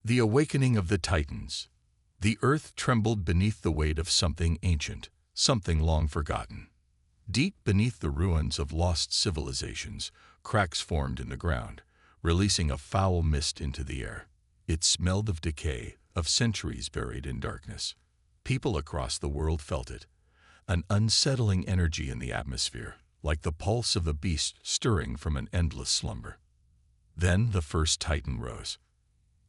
The awakening of the Titans. The earth trembled beneath the weight of something ancient, something long forgotten. Deep beneath the ruins of lost civilizations, cracks formed in the ground, releasing a foul mist into the air. It smelled of decay, of centuries buried in darkness. People across the world felt it, an unsettling energy in the atmosphere, like the pulse of a beast stirring from an endless slumber. Then the first Titan rose.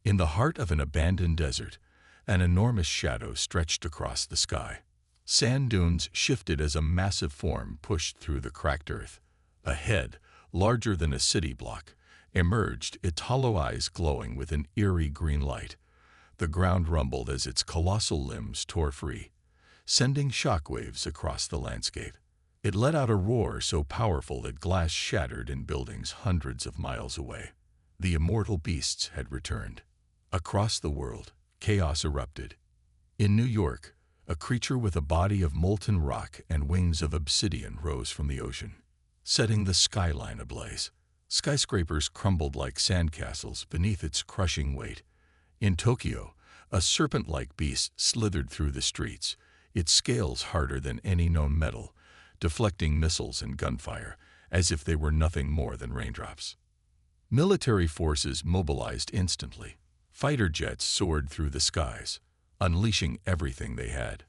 In the heart of an abandoned desert, an enormous shadow stretched across the sky. Sand dunes shifted as a massive form pushed through the cracked earth. A head, larger than a city block, emerged, its hollow eyes glowing with an eerie green light. The ground rumbled as its colossal limbs tore free, sending shockwaves across the landscape. It let out a roar so powerful that glass shattered in buildings hundreds of miles away. The Immortal Beasts had returned. Across the world, chaos erupted. In New York, a creature with a body of molten rock and wings of obsidian rose from the ocean, setting the skyline ablaze. Skyscrapers crumbled like sandcastles beneath its crushing weight. In Tokyo, a serpent-like beast slithered through the streets, its scales harder than any known metal, deflecting missiles and gunfire as if they were nothing more than raindrops. Military forces mobilized instantly. Fighter jets soared through the skies, unleashing everything they had: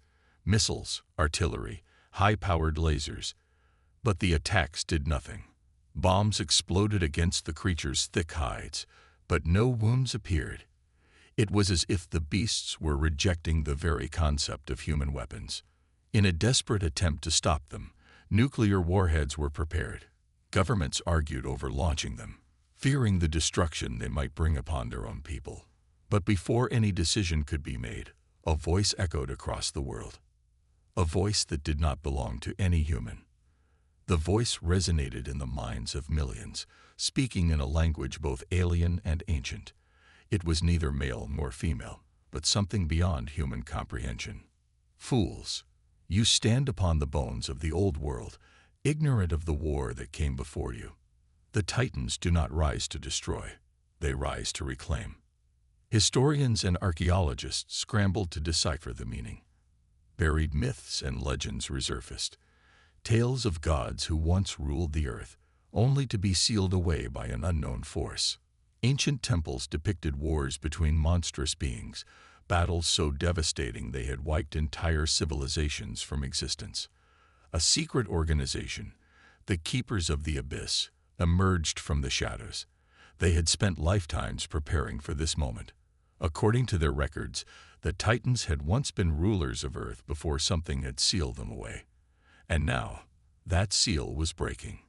missiles, artillery, high-powered lasers. But the attacks did nothing. Bombs exploded against the creature's thick hides, but no wounds appeared. It was as if the beasts were rejecting the very concept of human weapons. In a desperate attempt to stop them, nuclear warheads were prepared. Governments argued over launching them, fearing the destruction they might bring upon their own people. But before any decision could be made, a voice echoed across the world. A voice that did not belong to any human. The voice resonated in the minds of millions, speaking in a language both alien and ancient. It was neither male nor female, but something beyond human comprehension. Fools, you stand upon the bones of the old world, ignorant of the war that came before you. The Titans do not rise to destroy, they rise to reclaim. Historians and archaeologists scrambled to decipher the meaning. Buried myths and legends resurfaced, tales of gods who once ruled the earth, only to be sealed away by an unknown force. Ancient temples depicted wars between monstrous beings, battles so devastating they had wiped entire civilizations from existence. A secret organization, the Keepers of the Abyss, emerged from the shadows. They had spent lifetimes preparing for this moment. According to their records, the Titans had once been rulers of Earth before something had sealed them away. And now, that seal was breaking.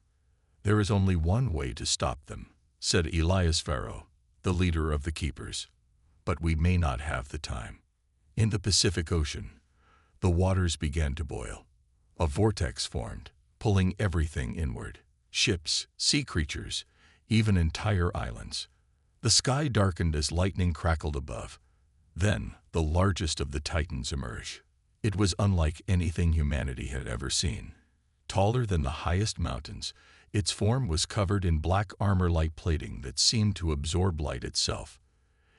There is only one way to stop them, said Elias Pharaoh, the leader of the Keepers. But we may not have the time. In the Pacific Ocean, the waters began to boil. A vortex formed, pulling everything inward. Ships, sea creatures, even entire islands. The sky darkened as lightning crackled above. Then, the largest of the Titans emerged. It was unlike anything humanity had ever seen. Taller than the highest mountains, its form was covered in black armor-like plating that seemed to absorb light itself.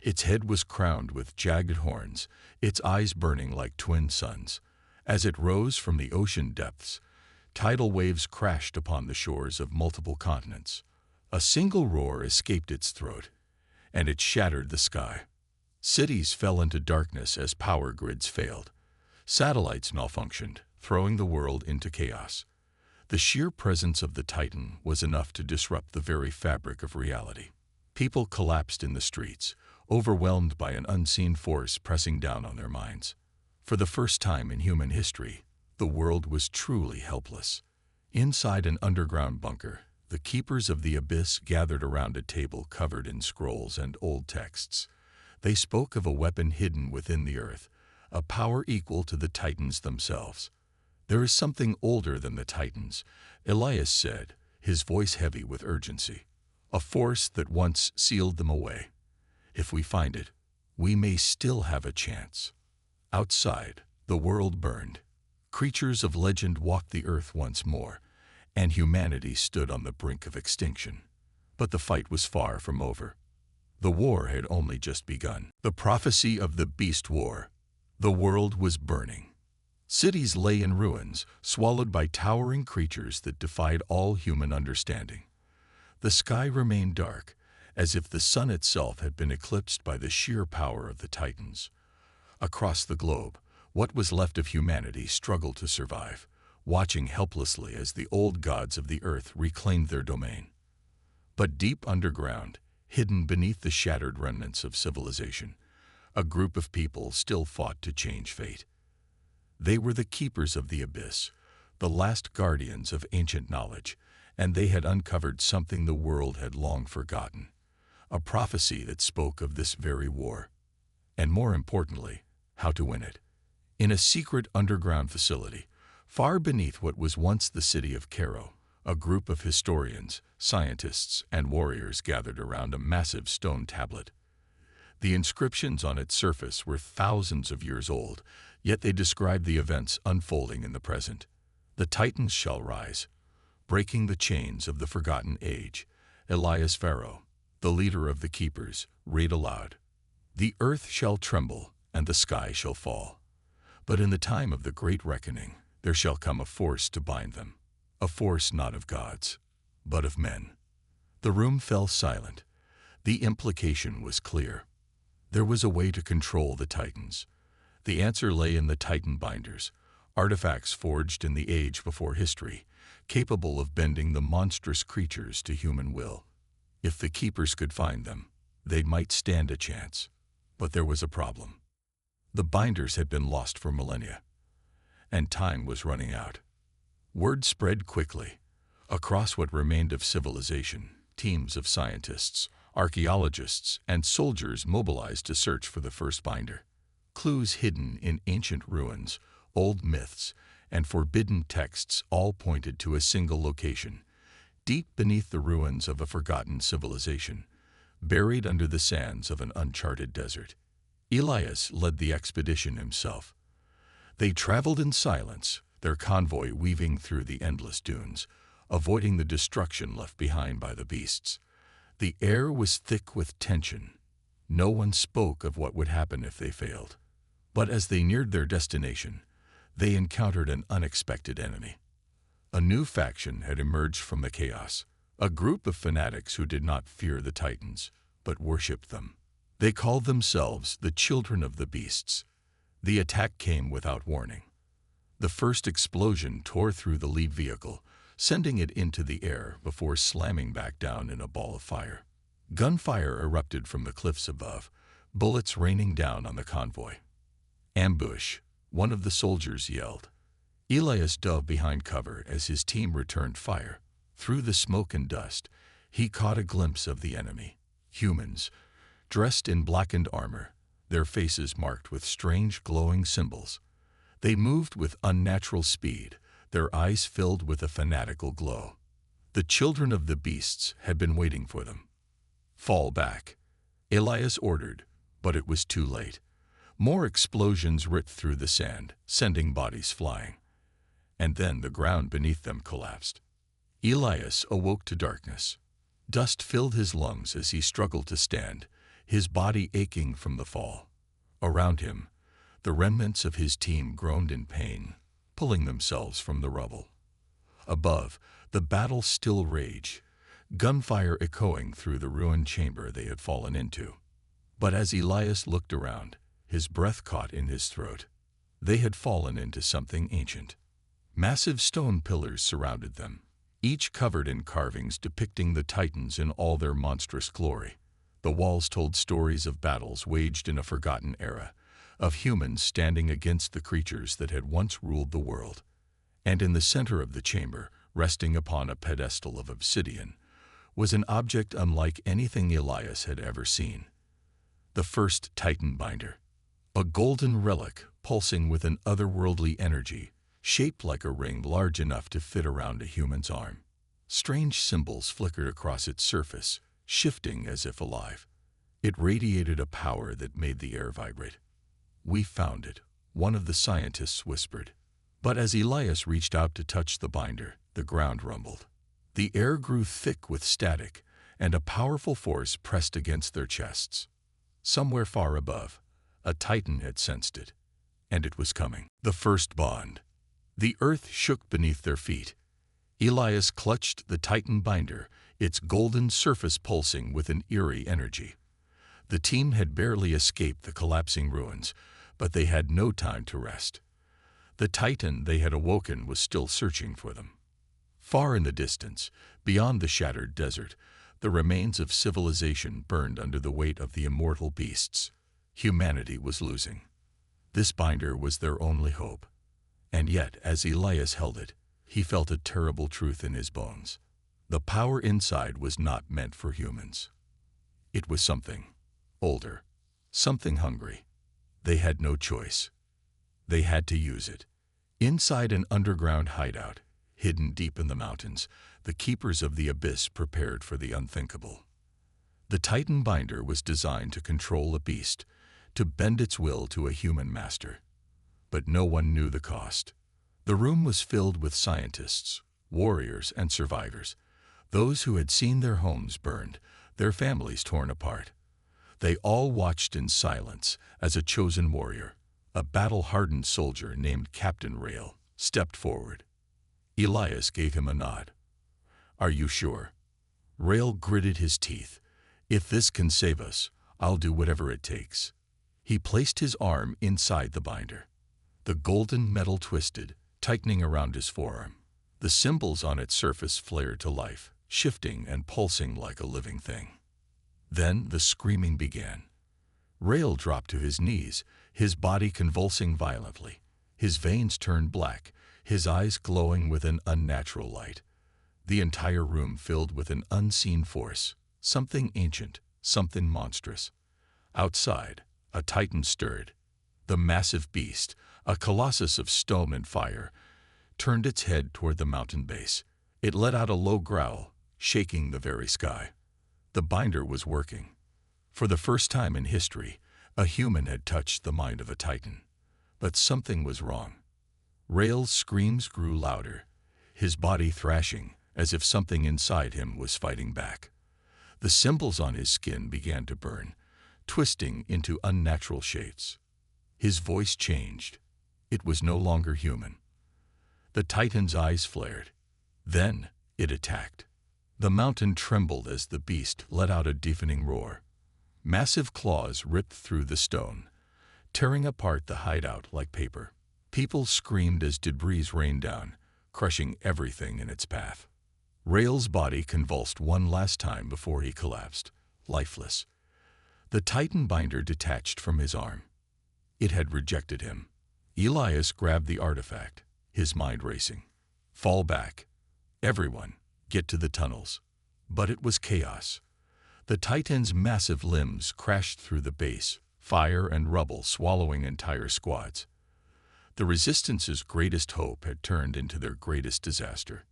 Its head was crowned with jagged horns, its eyes burning like twin suns. As it rose from the ocean depths, tidal waves crashed upon the shores of multiple continents. A single roar escaped its throat, and it shattered the sky. Cities fell into darkness as power grids failed. Satellites malfunctioned, throwing the world into chaos. The sheer presence of the Titan was enough to disrupt the very fabric of reality. People collapsed in the streets, overwhelmed by an unseen force pressing down on their minds. For the first time in human history, the world was truly helpless. Inside an underground bunker, the Keepers of the Abyss gathered around a table covered in scrolls and old texts. They spoke of a weapon hidden within the earth, a power equal to the Titans themselves. There is something older than the Titans, Elias said, his voice heavy with urgency. A force that once sealed them away. If we find it, we may still have a chance. Outside, the world burned. Creatures of legend walked the earth once more, and humanity stood on the brink of extinction. But the fight was far from over. The war had only just begun. The prophecy of the Beast War. The world was burning. Cities lay in ruins, swallowed by towering creatures that defied all human understanding. The sky remained dark, as if the sun itself had been eclipsed by the sheer power of the Titans. Across the globe, what was left of humanity struggled to survive, watching helplessly as the old gods of the earth reclaimed their domain. But deep underground, hidden beneath the shattered remnants of civilization, a group of people still fought to change fate. They were the keepers of the abyss, the last guardians of ancient knowledge, and they had uncovered something the world had long forgotten, a prophecy that spoke of this very war, and more importantly, how to win it. In a secret underground facility, far beneath what was once the city of Cairo, a group of historians, scientists, and warriors gathered around a massive stone tablet. The inscriptions on its surface were thousands of years old, yet they described the events unfolding in the present. The Titans shall rise, breaking the chains of the forgotten age. Elias Pharaoh, the leader of the keepers, read aloud, "The earth shall tremble, and the sky shall fall. But in the time of the great reckoning, there shall come a force to bind them, a force not of gods, but of men." The room fell silent. The implication was clear. There was a way to control the Titans. The answer lay in the Titan binders, artifacts forged in the age before history, capable of bending the monstrous creatures to human will. If the keepers could find them, they might stand a chance. But there was a problem. The binders had been lost for millennia, and time was running out. Word spread quickly. Across what remained of civilization, teams of scientists, archaeologists, and soldiers mobilized to search for the first binder. Clues hidden in ancient ruins, old myths, and forbidden texts all pointed to a single location, deep beneath the ruins of a forgotten civilization, buried under the sands of an uncharted desert. Elias led the expedition himself. They traveled in silence, their convoy weaving through the endless dunes, avoiding the destruction left behind by the beasts. The air was thick with tension. No one spoke of what would happen if they failed. But as they neared their destination, they encountered an unexpected enemy. A new faction had emerged from the chaos, a group of fanatics who did not fear the Titans, but worshipped them. They called themselves the Children of the Beasts. The attack came without warning. The first explosion tore through the lead vehicle, sending it into the air before slamming back down in a ball of fire. Gunfire erupted from the cliffs above, bullets raining down on the convoy. "Ambush," one of the soldiers yelled. Elias dove behind cover as his team returned fire. Through the smoke and dust, he caught a glimpse of the enemy. Humans, dressed in blackened armor, their faces marked with strange glowing symbols. They moved with unnatural speed, their eyes filled with a fanatical glow. The Children of the Beasts had been waiting for them. "Fall back," Elias ordered, but it was too late. More explosions ripped through the sand, sending bodies flying. And then the ground beneath them collapsed. Elias awoke to darkness. Dust filled his lungs as he struggled to stand, his body aching from the fall. Around him, the remnants of his team groaned in pain, pulling themselves from the rubble. Above, the battle still raged, gunfire echoing through the ruined chamber they had fallen into. But as Elias looked around, his breath caught in his throat. They had fallen into something ancient. Massive stone pillars surrounded them, each covered in carvings depicting the Titans in all their monstrous glory. The walls told stories of battles waged in a forgotten era, of humans standing against the creatures that had once ruled the world. And in the center of the chamber, resting upon a pedestal of obsidian, was an object unlike anything Elias had ever seen. The first Titan binder. A golden relic pulsing with an otherworldly energy, shaped like a ring large enough to fit around a human's arm. Strange symbols flickered across its surface, shifting as if alive. It radiated a power that made the air vibrate. "We found it," one of the scientists whispered. But as Elias reached out to touch the binder, the ground rumbled. The air grew thick with static, and a powerful force pressed against their chests. Somewhere far above, a titan had sensed it, and it was coming. The first bond. The earth shook beneath their feet. Elias clutched the titan binder, its golden surface pulsing with an eerie energy. The team had barely escaped the collapsing ruins, but they had no time to rest. The titan they had awoken was still searching for them. Far in the distance, beyond the shattered desert, the remains of civilization burned under the weight of the immortal beasts. Humanity was losing. This binder was their only hope. And yet, as Elias held it, he felt a terrible truth in his bones. The power inside was not meant for humans. It was something older, something hungry. They had no choice. They had to use it. Inside an underground hideout, hidden deep in the mountains, the keepers of the abyss prepared for the unthinkable. The Titan binder was designed to control a beast, to bend its will to a human master. But no one knew the cost. The room was filled with scientists, warriors, and survivors, those who had seen their homes burned, their families torn apart. They all watched in silence as a chosen warrior, a battle-hardened soldier named Captain Rail, stepped forward. Elias gave him a nod. "Are you sure?" Rail gritted his teeth. "If this can save us, I'll do whatever it takes." He placed his arm inside the binder. The golden metal twisted, tightening around his forearm. The symbols on its surface flared to life, shifting and pulsing like a living thing. Then the screaming began. Rail dropped to his knees, his body convulsing violently. His veins turned black, his eyes glowing with an unnatural light. The entire room filled with an unseen force, something ancient, something monstrous. Outside, a titan stirred. The massive beast, a colossus of stone and fire, turned its head toward the mountain base. It let out a low growl, shaking the very sky. The binder was working. For the first time in history, a human had touched the mind of a titan. But something was wrong. Rail's screams grew louder, his body thrashing as if something inside him was fighting back. The symbols on his skin began to burn, twisting into unnatural shapes. His voice changed. It was no longer human. The titan's eyes flared. Then it attacked. The mountain trembled as the beast let out a deafening roar. Massive claws ripped through the stone, tearing apart the hideout like paper. People screamed as debris rained down, crushing everything in its path. Rail's body convulsed one last time before he collapsed, lifeless. The titan binder detached from his arm. It had rejected him. Elias grabbed the artifact, his mind racing. Fall back. Everyone, get to the tunnels. But it was chaos. The titan's massive limbs crashed through the base, fire and rubble swallowing entire squads. The Resistance's greatest hope had turned into their greatest disaster.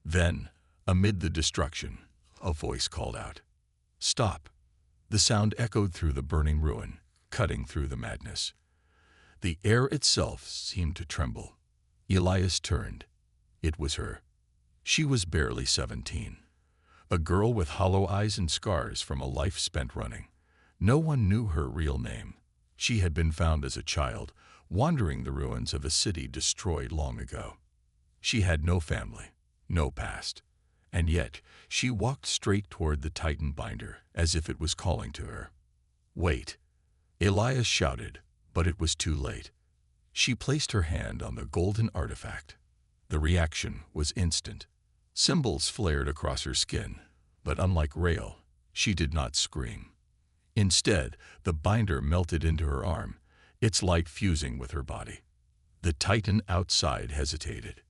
Then, amid the destruction, a voice called out. "Stop!" The sound echoed through the burning ruin, cutting through the madness. The air itself seemed to tremble. Elias turned. It was her. She was barely 17. A girl with hollow eyes and scars from a life spent running. No one knew her real name. She had been found as a child, wandering the ruins of a city destroyed long ago. She had no family, no past, and yet she walked straight toward the Titan binder as if it was calling to her. "Wait!" Elias shouted, but it was too late. She placed her hand on the golden artifact. The reaction was instant. Symbols flared across her skin, but unlike Rail, she did not scream. Instead, the binder melted into her arm, its light fusing with her body. The Titan outside hesitated.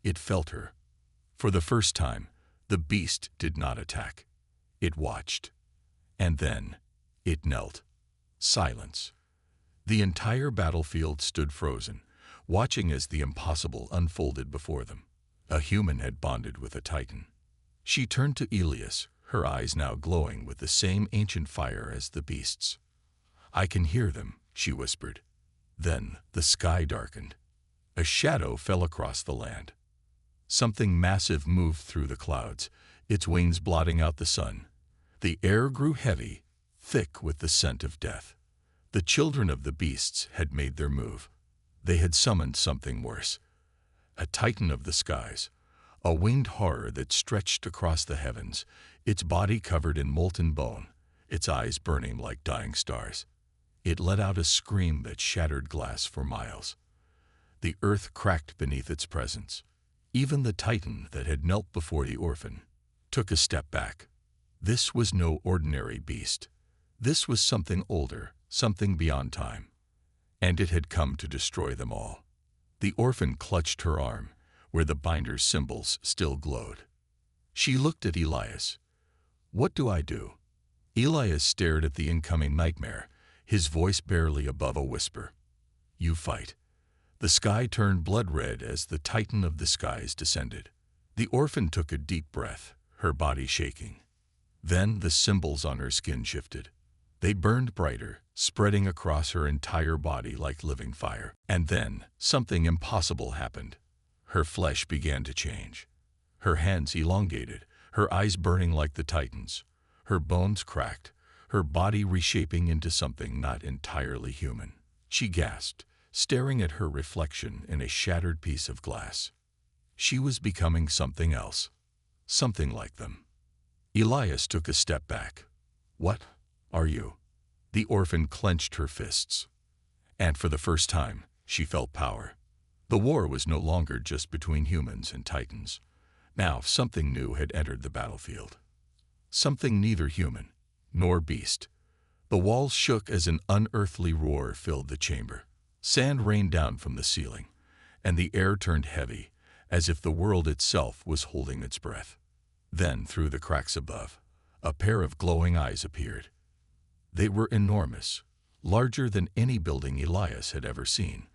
It felt her. For the first time, the beast did not attack. It watched. And then, it knelt. Silence. The entire battlefield stood frozen, watching as the impossible unfolded before them. A human had bonded with a Titan. She turned to Elias, her eyes now glowing with the same ancient fire as the beast's. "I can hear them," she whispered. Then the sky darkened. A shadow fell across the land. Something massive moved through the clouds, its wings blotting out the sun, The air grew heavy, thick with the scent of death. The children of the beasts had made their move. They had summoned something worse. A titan of the skies, a winged horror that stretched across the heavens, its body covered in molten bone, its eyes burning like dying stars. It let out a scream that shattered glass for miles. The earth cracked beneath its presence. Even the titan that had knelt before the orphan took a step back. This was no ordinary beast. This was something older, something beyond time. And it had come to destroy them all. The orphan clutched her arm, where the binder's symbols still glowed. She looked at Elias. "What do I do?" Elias stared at the incoming nightmare, his voice barely above a whisper. "You fight." The sky turned blood red as the titan of the skies descended. The orphan took a deep breath, her body shaking. Then the symbols on her skin shifted. They burned brighter, spreading across her entire body like living fire. And then something impossible happened. Her flesh began to change. Her hands elongated, her eyes burning like the titan's. Her bones cracked, her body reshaping into something not entirely human. She gasped, staring at her reflection in a shattered piece of glass. She was becoming something else, something like them. Elias took a step back. "What are you?" The orphan clenched her fists. And for the first time, she felt power. The war was no longer just between humans and titans. Now something new had entered the battlefield. Something neither human nor beast. The walls shook as an unearthly roar filled the chamber. Sand rained down from the ceiling, and the air turned heavy, as if the world itself was holding its breath. Then, through the cracks above, a pair of glowing eyes appeared. They were enormous, larger than any building Elias had ever seen.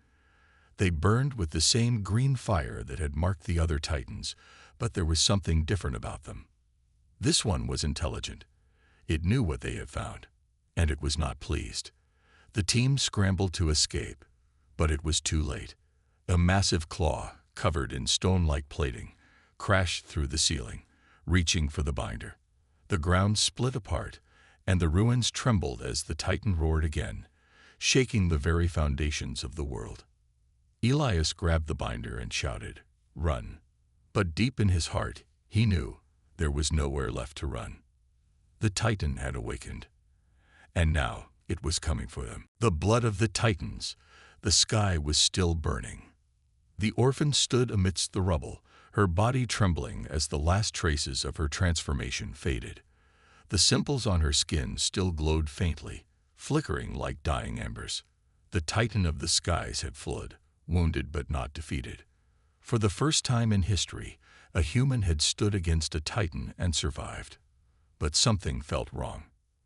They burned with the same green fire that had marked the other titans, but there was something different about them. This one was intelligent. It knew what they had found, and it was not pleased. The team scrambled to escape, but it was too late. A massive claw, covered in stone-like plating, crashed through the ceiling, reaching for the binder. The ground split apart, and the ruins trembled as the titan roared again, shaking the very foundations of the world. Elias grabbed the binder and shouted, "Run!" But deep in his heart, he knew there was nowhere left to run. The titan had awakened, and now it was coming for them. The blood of the titans. The sky was still burning. The orphan stood amidst the rubble, her body trembling as the last traces of her transformation faded. The symbols on her skin still glowed faintly, flickering like dying embers. The titan of the skies had fled, wounded but not defeated. For the first time in history, a human had stood against a titan and survived. But something felt wrong.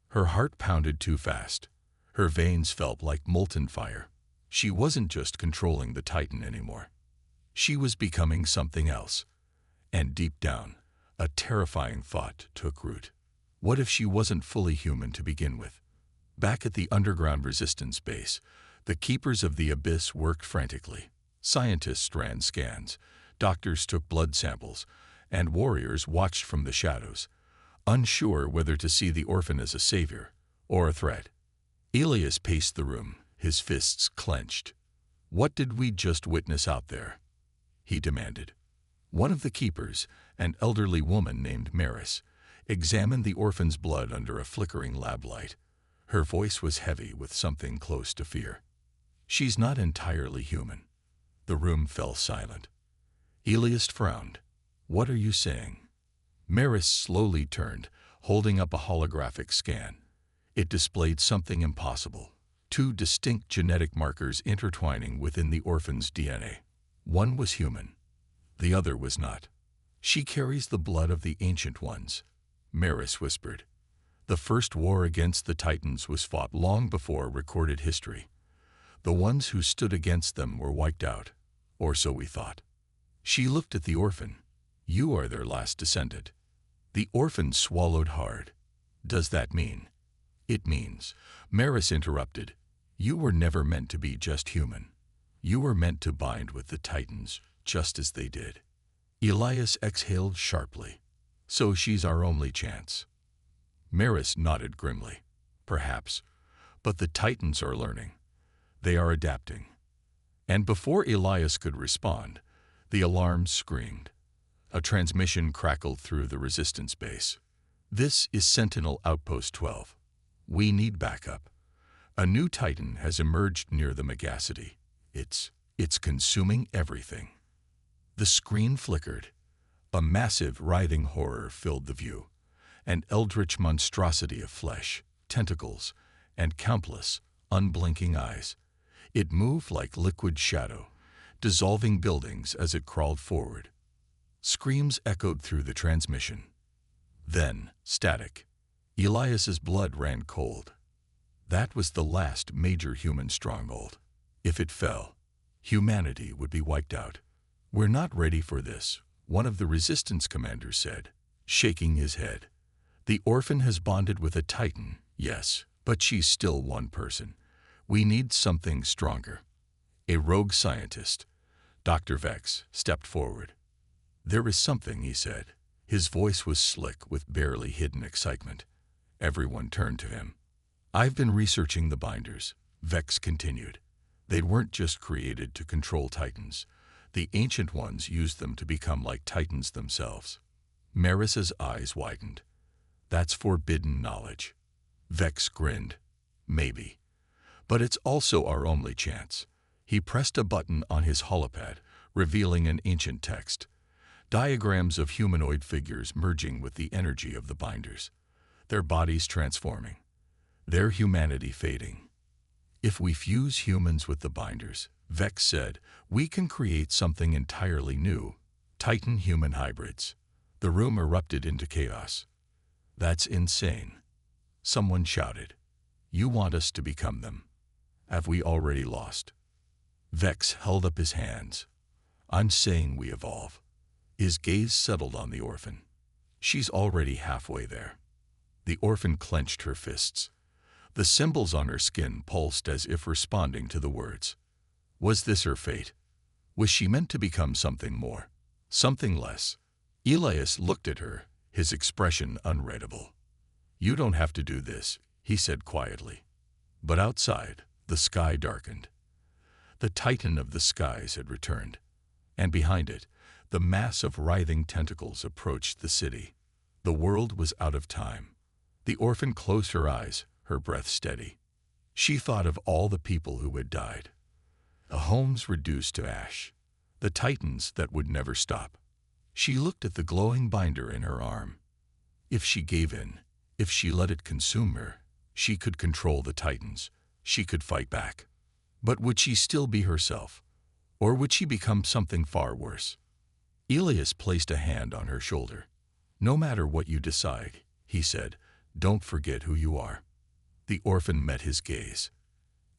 Her heart pounded too fast. Her veins felt like molten fire. She wasn't just controlling the titan anymore. She was becoming something else. And deep down, a terrifying thought took root. What if she wasn't fully human to begin with? Back at the underground resistance base, the keepers of the abyss worked frantically. Scientists ran scans, doctors took blood samples, and warriors watched from the shadows, unsure whether to see the orphan as a savior or a threat. Elias paced the room, his fists clenched. "What did we just witness out there?" he demanded. One of the keepers, an elderly woman named Maris, examined the orphan's blood under a flickering lab light. Her voice was heavy with something close to fear. "She's not entirely human." The room fell silent. Elias frowned. "What are you saying?" Maris slowly turned, holding up a holographic scan. It displayed something impossible. 2 distinct genetic markers intertwining within the orphan's DNA. One was human. The other was not. "She carries the blood of the ancient ones," Maris whispered. "The first war against the Titans was fought long before recorded history. The ones who stood against them were wiped out, or so we thought." She looked at the orphan. "You are their last descendant." The orphan swallowed hard. "Does that mean?" "It means," Maris interrupted, "you were never meant to be just human. You were meant to bind with the Titans, just as they did." Elias exhaled sharply. "So she's our only chance." Maris nodded grimly. Perhaps. But the Titans are learning. They are adapting. And before Elias could respond, the alarm screamed. A transmission crackled through the resistance base. This is Sentinel Outpost 12. We need backup. A new Titan has emerged near the Megacity. It's consuming everything. The screen flickered. A massive, writhing horror filled the view. An eldritch monstrosity of flesh, tentacles, and countless, unblinking eyes. It moved like liquid shadow, dissolving buildings as it crawled forward. Screams echoed through the transmission. Then, static. Elias's blood ran cold. That was the last major human stronghold. If it fell, humanity would be wiped out. We're not ready for this, one of the resistance commanders said, shaking his head. The orphan has bonded with a Titan, yes, but she's still one person. We need something stronger. A rogue scientist, Dr. Vex, stepped forward. There is something, he said. His voice was slick with barely hidden excitement. Everyone turned to him. I've been researching the binders, Vex continued. They weren't just created to control Titans. The ancient ones used them to become like Titans themselves. Maris's eyes widened. That's forbidden knowledge. Vex grinned. Maybe. But it's also our only chance. He pressed a button on his holopad, revealing an ancient text. Diagrams of humanoid figures merging with the energy of the binders. Their bodies transforming. Their humanity fading. If we fuse humans with the binders, Vex said, we can create something entirely new. Titan-human hybrids. The room erupted into chaos. That's insane. Someone shouted. You want us to become them? Have we already lost? Vex held up his hands. I'm saying we evolve. His gaze settled on the orphan. She's already halfway there. The orphan clenched her fists. The symbols on her skin pulsed as if responding to the words. Was this her fate? Was she meant to become something more? Something less? Elias looked at her, his expression unreadable. You don't have to do this, he said quietly. But outside, the sky darkened. The Titan of the skies had returned, and behind it, the mass of writhing tentacles approached the city. The world was out of time. The orphan closed her eyes, her breath steady. She thought of all the people who had died. The homes reduced to ash. The Titans that would never stop. She looked at the glowing binder in her arm. If she gave in, if she let it consume her, she could control the Titans. She could fight back. But would she still be herself? Or would she become something far worse? Elias placed a hand on her shoulder. No matter what you decide, he said, don't forget who you are. The orphan met his gaze.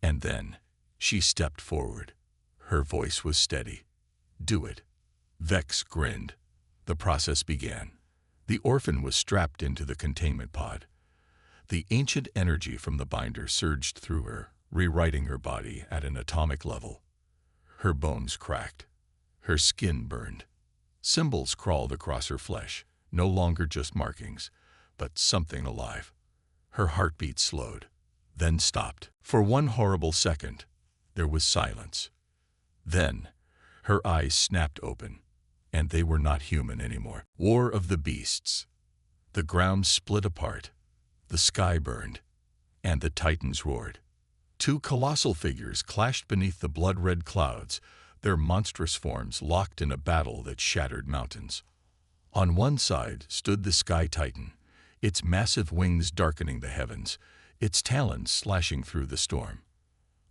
And then, she stepped forward. Her voice was steady. Do it. Vex grinned. The process began. The orphan was strapped into the containment pod. The ancient energy from the binder surged through her, rewriting her body at an atomic level. Her bones cracked. Her skin burned. Symbols crawled across her flesh, no longer just markings, but something alive. Her heartbeat slowed, then stopped. For one horrible second, there was silence. Then, her eyes snapped open, and they were not human anymore. War of the Beasts. The ground split apart, the sky burned, and the Titans roared. Two colossal figures clashed beneath the blood-red clouds, their monstrous forms locked in a battle that shattered mountains. On one side stood the Sky Titan, its massive wings darkening the heavens, its talons slashing through the storm.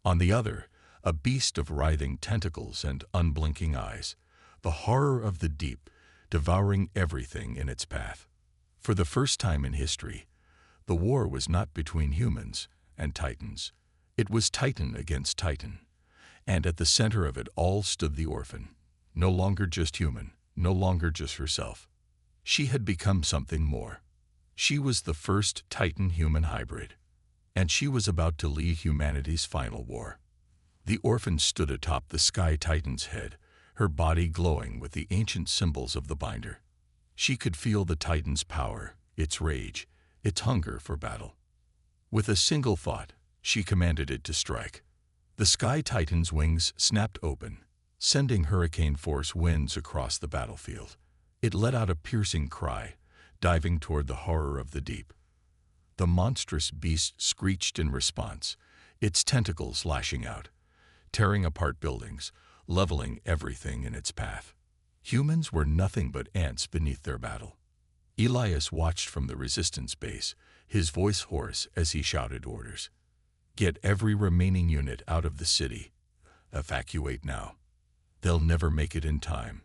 On the other, a beast of writhing tentacles and unblinking eyes, the horror of the deep, devouring everything in its path. For the first time in history, the war was not between humans and Titans. It was Titan against Titan, and at the center of it all stood the orphan, no longer just human, no longer just herself. She had become something more. She was the first Titan-human hybrid, and she was about to lead humanity's final war. The orphan stood atop the Sky Titan's head, her body glowing with the ancient symbols of the binder. She could feel the Titan's power, its rage, its hunger for battle. With a single thought, she commanded it to strike. The Sky Titan's wings snapped open, sending hurricane-force winds across the battlefield. It let out a piercing cry, diving toward the horror of the deep. The monstrous beast screeched in response, its tentacles lashing out, tearing apart buildings, leveling everything in its path. Humans were nothing but ants beneath their battle. Elias watched from the resistance base, his voice hoarse as he shouted orders. Get every remaining unit out of the city. Evacuate now. They'll never make it in time,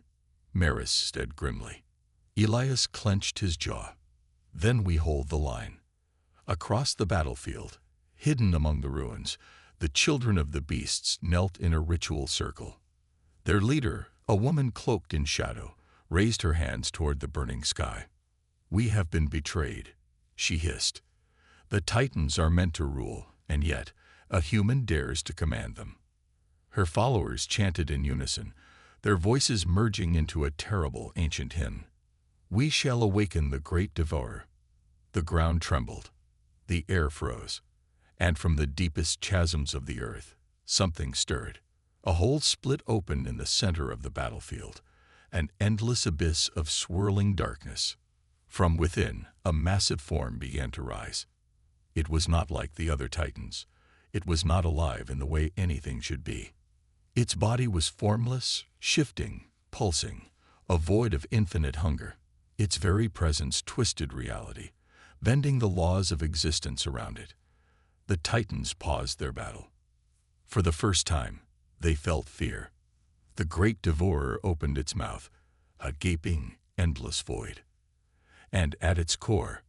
Maris said grimly. Elias clenched his jaw. Then we hold the line. Across the battlefield, hidden among the ruins, the children of the beasts knelt in a ritual circle. Their leader, a woman cloaked in shadow, raised her hands toward the burning sky. We have been betrayed, she hissed. The Titans are meant to rule, and yet a human dares to command them. Her followers chanted in unison, their voices merging into a terrible ancient hymn. We shall awaken the Great Devourer. The ground trembled, the air froze, and from the deepest chasms of the earth, something stirred. A hole split open in the center of the battlefield, an endless abyss of swirling darkness. From within, a massive form began to rise. It was not like the other Titans. It was not alive in the way anything should be. Its body was formless, shifting, pulsing, a void of infinite hunger. Its very presence twisted reality, bending the laws of existence around it. The Titans paused their battle. For the first time, they felt fear. The Great Devourer opened its mouth, a gaping, endless void. And at its core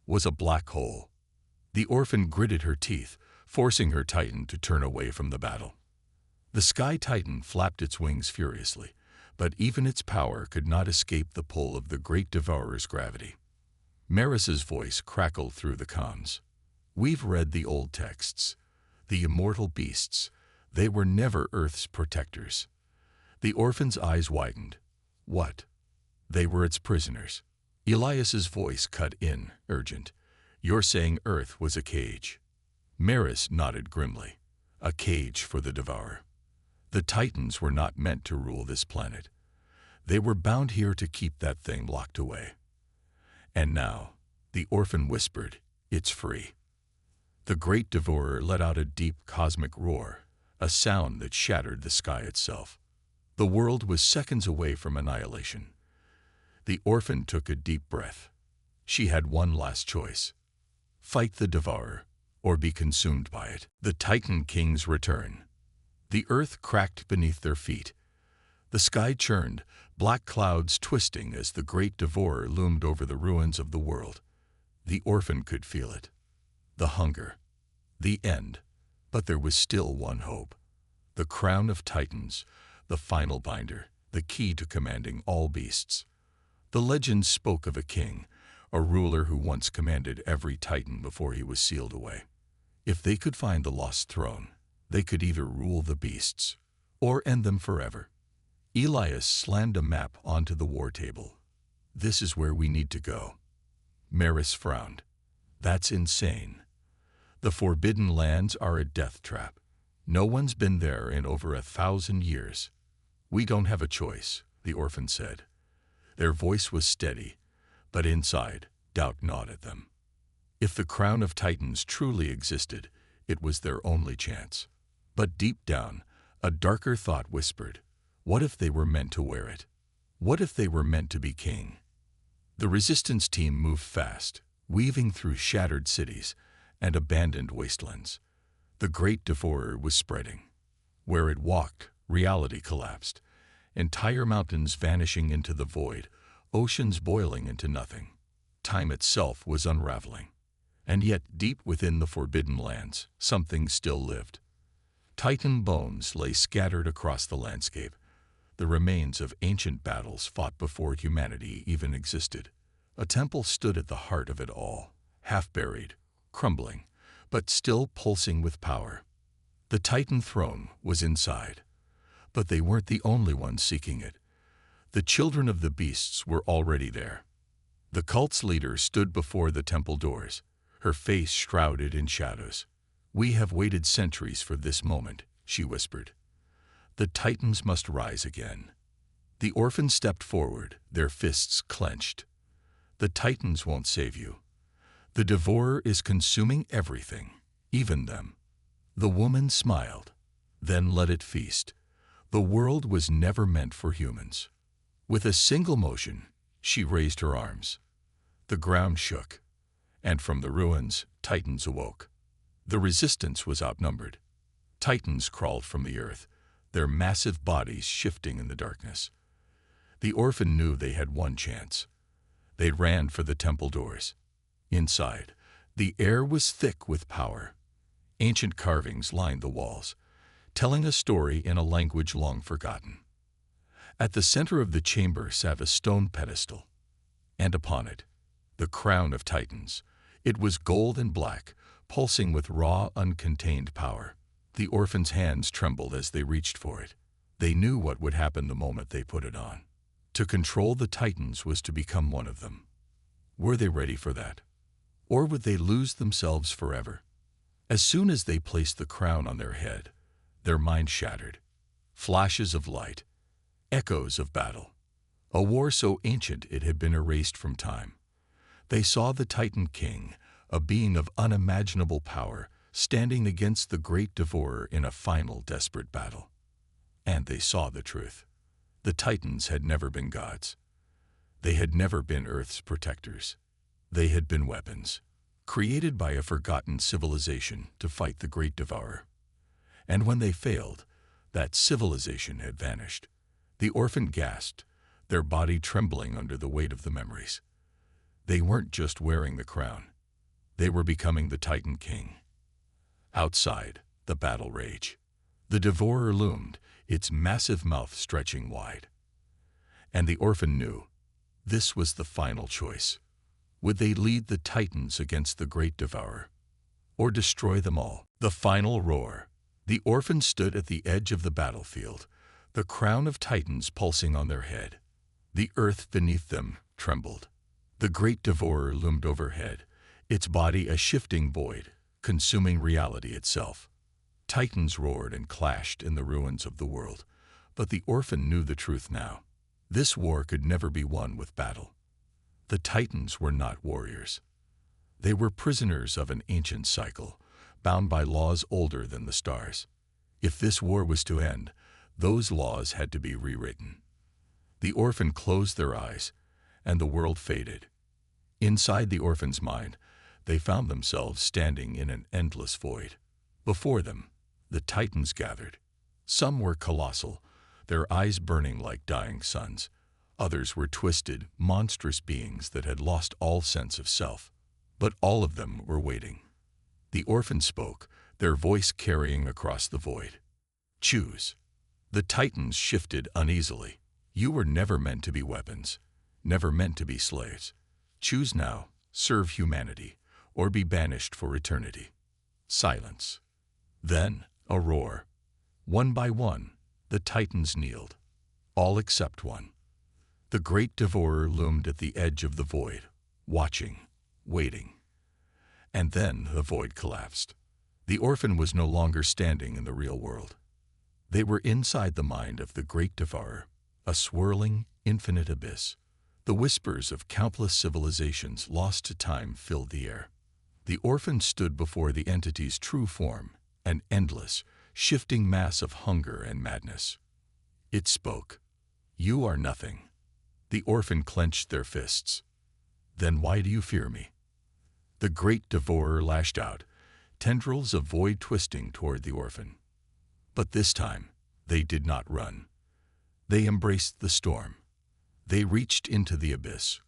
was a black hole. The orphan gritted her teeth, forcing her Titan to turn away from the battle. The Sky Titan flapped its wings furiously, but even its power could not escape the pull of the Great Devourer's gravity. Maris's voice crackled through the comms. We've read the old texts. The Immortal Beasts. They were never Earth's protectors. The orphan's eyes widened. What? They were its prisoners. Elias's voice cut in, urgent. You're saying Earth was a cage. Maris nodded grimly. A cage for the Devourer. The Titans were not meant to rule this planet. They were bound here to keep that thing locked away. And now, the orphan whispered, it's free. The Great Devourer let out a deep cosmic roar, a sound that shattered the sky itself. The world was seconds away from annihilation. The orphan took a deep breath. She had one last choice. Fight the Devourer, or be consumed by it. The Titan King's return. The earth cracked beneath their feet. The sky churned, black clouds twisting as the Great Devourer loomed over the ruins of the world. The orphan could feel it. The hunger. The end. But there was still one hope. The crown of Titans, the final binder, the key to commanding all beasts. The legends spoke of a king, a ruler who once commanded every Titan before he was sealed away. If they could find the lost throne, they could either rule the beasts or end them forever. Elias slammed a map onto the war table. This is where we need to go. Maris frowned. That's insane. The Forbidden Lands are a death trap. No one's been there in over 1,000 years. We don't have a choice, the orphan said. Their voice was steady, but inside, doubt gnawed at them. If the crown of Titans truly existed, it was their only chance. But deep down, a darker thought whispered, what if they were meant to wear it? What if they were meant to be king? The resistance team moved fast, weaving through shattered cities and abandoned wastelands. The Great Devourer was spreading. Where it walked, reality collapsed. Entire mountains vanishing into the void, oceans boiling into nothing. Time itself was unraveling. And yet, deep within the Forbidden Lands, something still lived. Titan bones lay scattered across the landscape, the remains of ancient battles fought before humanity even existed. A temple stood at the heart of it all, half-buried, crumbling, but still pulsing with power. The Titan throne was inside, but they weren't the only ones seeking it. The children of the beasts were already there. The cult's leader stood before the temple doors, her face shrouded in shadows. "We have waited centuries for this moment," she whispered. "The Titans must rise again." The orphans stepped forward, their fists clenched. "The Titans won't save you. The Devourer is consuming everything, even them." The woman smiled, then let it feast. The world was never meant for humans. With a single motion, she raised her arms. The ground shook, and from the ruins, Titans awoke. The resistance was outnumbered. Titans crawled from the earth, their massive bodies shifting in the darkness. The orphan knew they had one chance. They ran for the temple doors. Inside, the air was thick with power. Ancient carvings lined the walls, telling a story in a language long forgotten. At the center of the chamber sat a stone pedestal, and upon it, the crown of Titans. It was gold and black, pulsing with raw, uncontained power. The orphans' hands trembled as they reached for it. They knew what would happen the moment they put it on. To control the Titans was to become one of them. Were they ready for that? Or would they lose themselves forever? As soon as they placed the crown on their head, their minds shattered. Flashes of light, echoes of battle. A war so ancient it had been erased from time. They saw the Titan King, a being of unimaginable power, standing against the Great Devourer in a final desperate battle. And they saw the truth. The Titans had never been gods. They had never been Earth's protectors. They had been weapons, created by a forgotten civilization to fight the Great Devourer. And when they failed, that civilization had vanished. The orphan gasped, their body trembling under the weight of the memories. They weren't just wearing the crown. They were becoming the Titan King. Outside, the battle raged. The Devourer loomed, its massive mouth stretching wide. And the orphan knew this was the final choice. Would they lead the Titans against the Great Devourer, or destroy them all? The final roar. The orphan stood at the edge of the battlefield, the crown of Titans pulsing on their head. The earth beneath them trembled. The Great Devourer loomed overhead, its body a shifting void, consuming reality itself. Titans roared and clashed in the ruins of the world, but the orphan knew the truth now. This war could never be won with battle. The Titans were not warriors. They were prisoners of an ancient cycle, bound by laws older than the stars. If this war was to end, those laws had to be rewritten. The orphan closed their eyes, and the world faded. Inside the orphan's mind, they found themselves standing in an endless void. Before them, the Titans gathered. Some were colossal, their eyes burning like dying suns. Others were twisted, monstrous beings that had lost all sense of self. But all of them were waiting. The orphan spoke, their voice carrying across the void. "Choose." The Titans shifted uneasily. "You were never meant to be weapons, never meant to be slaves. Choose now, serve humanity, or be banished for eternity." Silence. Then a roar. One by one, the Titans kneeled. All except one. The Great Devourer loomed at the edge of the void, watching, waiting. And then the void collapsed. The orphan was no longer standing in the real world. They were inside the mind of the Great Devourer, a swirling, infinite abyss. The whispers of countless civilizations lost to time filled the air. The orphan stood before the entity's true form, an endless, shifting mass of hunger and madness. It spoke. "You are nothing." The orphan clenched their fists. "Then why do you fear me?" The Great Devourer lashed out, tendrils of void twisting toward the orphan. But this time, they did not run. They embraced the storm. They reached into the abyss,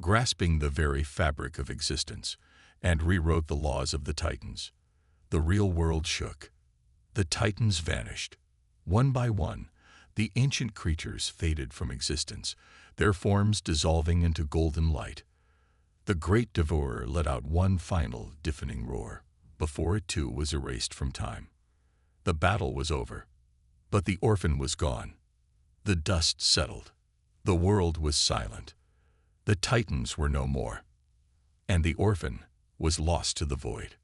grasping the very fabric of existence, and rewrote the laws of the Titans. The real world shook. The Titans vanished. One by one, the ancient creatures faded from existence, their forms dissolving into golden light. The Great Devourer let out one final, deafening roar, before it too was erased from time. The battle was over, but the orphan was gone. The dust settled. The world was silent. The Titans were no more, and the orphan was lost to the void.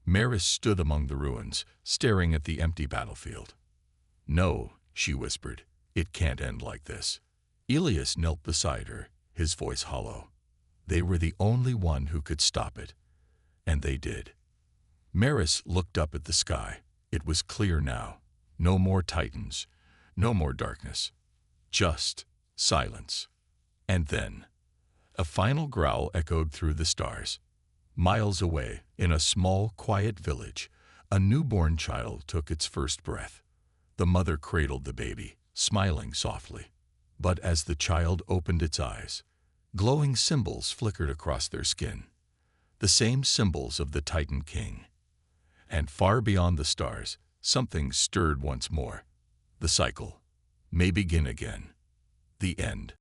Maris stood among the ruins, staring at the empty battlefield. "No," she whispered, "it can't end like this." Elias knelt beside her, his voice hollow. They were the only one who could stop it, and they did. Maris looked up at the sky. It was clear now. No more Titans, no more darkness, just silence. And then, a final growl echoed through the stars. Miles away, in a small, quiet village, a newborn child took its first breath. The mother cradled the baby, smiling softly. But as the child opened its eyes, glowing symbols flickered across their skin, the same symbols of the Titan King. And far beyond the stars, something stirred once more. The cycle may begin again. The end.